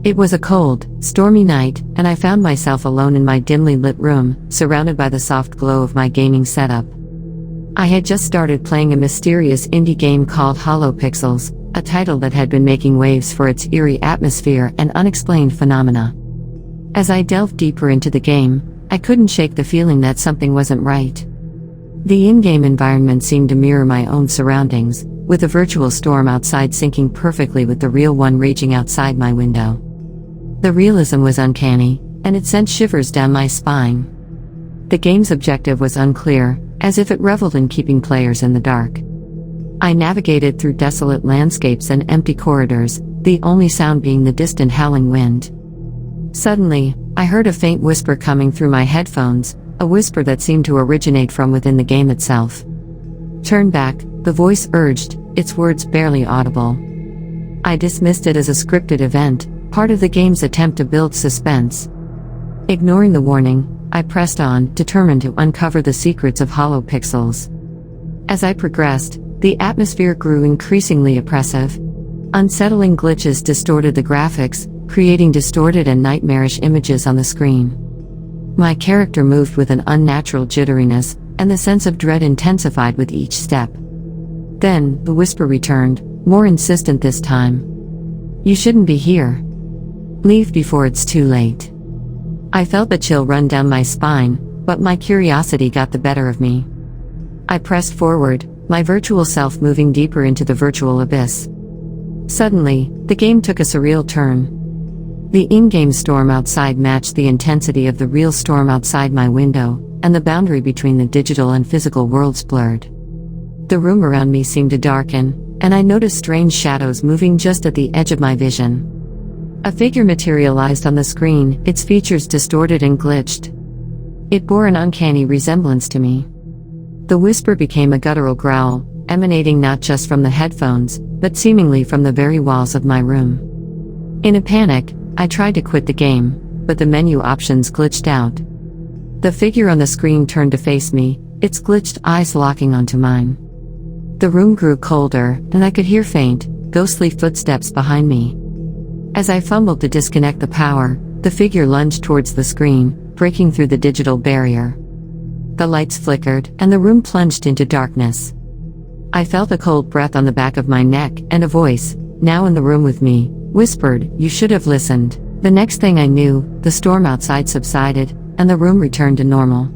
It was a cold, stormy night, and I found myself alone in my dimly lit room, surrounded by the soft glow of my gaming setup. I had just started playing a mysterious indie game called Hollow Pixels, a title that had been making waves for its eerie atmosphere and unexplained phenomena. As I delved deeper into the game, I couldn't shake the feeling that something wasn't right. The in-game environment seemed to mirror my own surroundings, with a virtual storm outside syncing perfectly with the real one raging outside my window. The realism was uncanny, and it sent shivers down my spine. The game's objective was unclear, as if it reveled in keeping players in the dark. I navigated through desolate landscapes and empty corridors, the only sound being the distant howling wind. Suddenly, I heard a faint whisper coming through my headphones, a whisper that seemed to originate from within the game itself. "Turn back," the voice urged, its words barely audible. I dismissed it as a scripted event, part of the game's attempt to build suspense. Ignoring the warning, I pressed on, determined to uncover the secrets of Hollow Pixels. As I progressed, the atmosphere grew increasingly oppressive. Unsettling glitches distorted the graphics, creating distorted and nightmarish images on the screen. My character moved with an unnatural jitteriness, and the sense of dread intensified with each step. Then, the whisper returned, more insistent this time. "You shouldn't be here. Leave before it's too late." I felt the chill run down my spine, but my curiosity got the better of me. I pressed forward, my virtual self moving deeper into the virtual abyss. Suddenly, the game took a surreal turn. The in-game storm outside matched the intensity of the real storm outside my window, and the boundary between the digital and physical worlds blurred. The room around me seemed to darken, and I noticed strange shadows moving just at the edge of my vision. A figure materialized on the screen, its features distorted and glitched. It bore an uncanny resemblance to me. The whisper became a guttural growl, emanating not just from the headphones, but seemingly from the very walls of my room. In a panic, I tried to quit the game, but the menu options glitched out. The figure on the screen turned to face me, its glitched eyes locking onto mine. The room grew colder, and I could hear faint, ghostly footsteps behind me. As I fumbled to disconnect the power, the figure lunged towards the screen, breaking through the digital barrier. The lights flickered, and the room plunged into darkness. I felt a cold breath on the back of my neck, and a voice, now in the room with me, whispered, "You should have listened." The next thing I knew, the storm outside subsided, and the room returned to normal.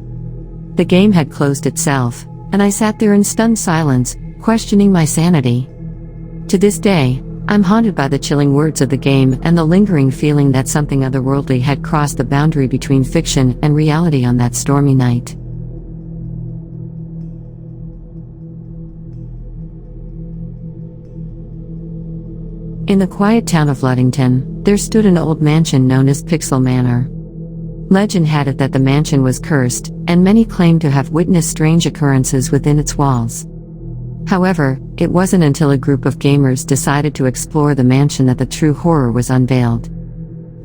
The game had closed itself, and I sat there in stunned silence, questioning my sanity. To this day, I'm haunted by the chilling words of the game and the lingering feeling that something otherworldly had crossed the boundary between fiction and reality on that stormy night. In the quiet town of Ludington, there stood an old mansion known as Pixel Manor. Legend had it that the mansion was cursed, and many claimed to have witnessed strange occurrences within its walls. However, it wasn't until a group of gamers decided to explore the mansion that the true horror was unveiled.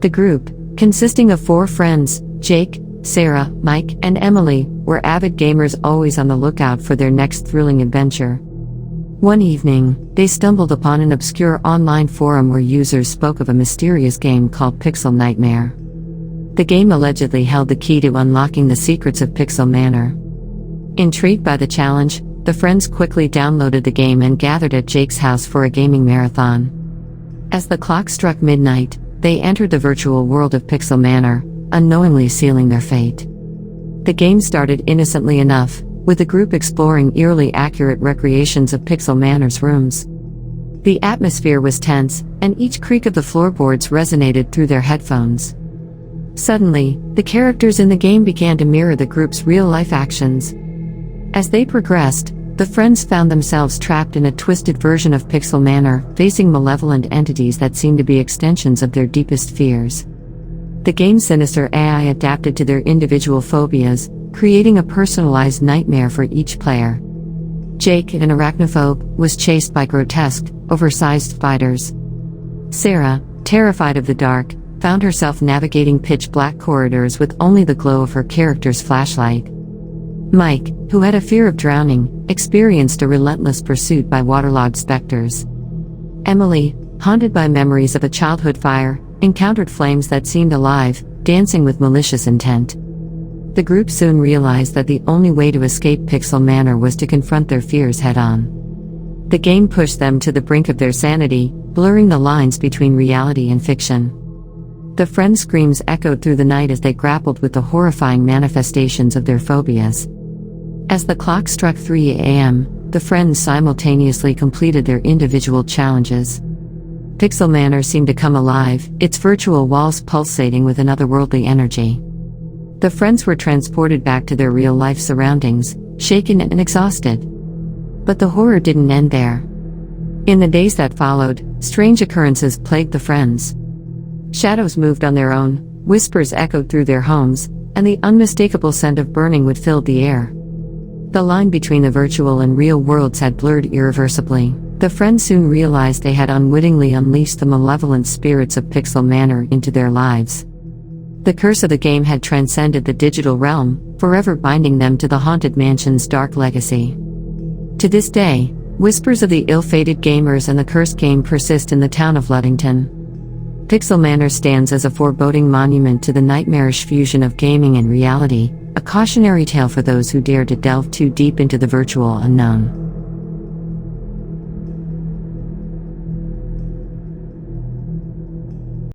The group, consisting of 4 friends, Jake, Sarah, Mike, and Emily, were avid gamers always on the lookout for their next thrilling adventure. One evening, they stumbled upon an obscure online forum where users spoke of a mysterious game called Pixel Nightmare. The game allegedly held the key to unlocking the secrets of Pixel Manor. Intrigued by the challenge, the friends quickly downloaded the game and gathered at Jake's house for a gaming marathon. As the clock struck midnight, they entered the virtual world of Pixel Manor, unknowingly sealing their fate. The game started innocently enough, with the group exploring eerily accurate recreations of Pixel Manor's rooms. The atmosphere was tense, and each creak of the floorboards resonated through their headphones. Suddenly, the characters in the game began to mirror the group's real-life actions. As they progressed, the friends found themselves trapped in a twisted version of Pixel Manor, facing malevolent entities that seemed to be extensions of their deepest fears. The game's sinister AI adapted to their individual phobias, creating a personalized nightmare for each player. Jake, an arachnophobe, was chased by grotesque, oversized spiders. Sarah, terrified of the dark, found herself navigating pitch-black corridors with only the glow of her character's flashlight. Mike, who had a fear of drowning, experienced a relentless pursuit by waterlogged specters. Emily, haunted by memories of a childhood fire, encountered flames that seemed alive, dancing with malicious intent. The group soon realized that the only way to escape Pixel Manor was to confront their fears head-on. The game pushed them to the brink of their sanity, blurring the lines between reality and fiction. The friends' screams echoed through the night as they grappled with the horrifying manifestations of their phobias. As the clock struck 3 a.m., the friends simultaneously completed their individual challenges. Pixel Manor seemed to come alive, its virtual walls pulsating with an otherworldly energy. The friends were transported back to their real-life surroundings, shaken and exhausted. But the horror didn't end there. In the days that followed, strange occurrences plagued the friends. Shadows moved on their own, whispers echoed through their homes, and the unmistakable scent of burning wood filled the air. The line between the virtual and real worlds had blurred irreversibly. The friends soon realized they had unwittingly unleashed the malevolent spirits of Pixel Manor into their lives. The curse of the game had transcended the digital realm, forever binding them to the haunted mansion's dark legacy. To this day, whispers of the ill-fated gamers and the cursed game persist in the town of Ludington. Pixel Manor stands as a foreboding monument to the nightmarish fusion of gaming and reality, a cautionary tale for those who dare to delve too deep into the virtual unknown.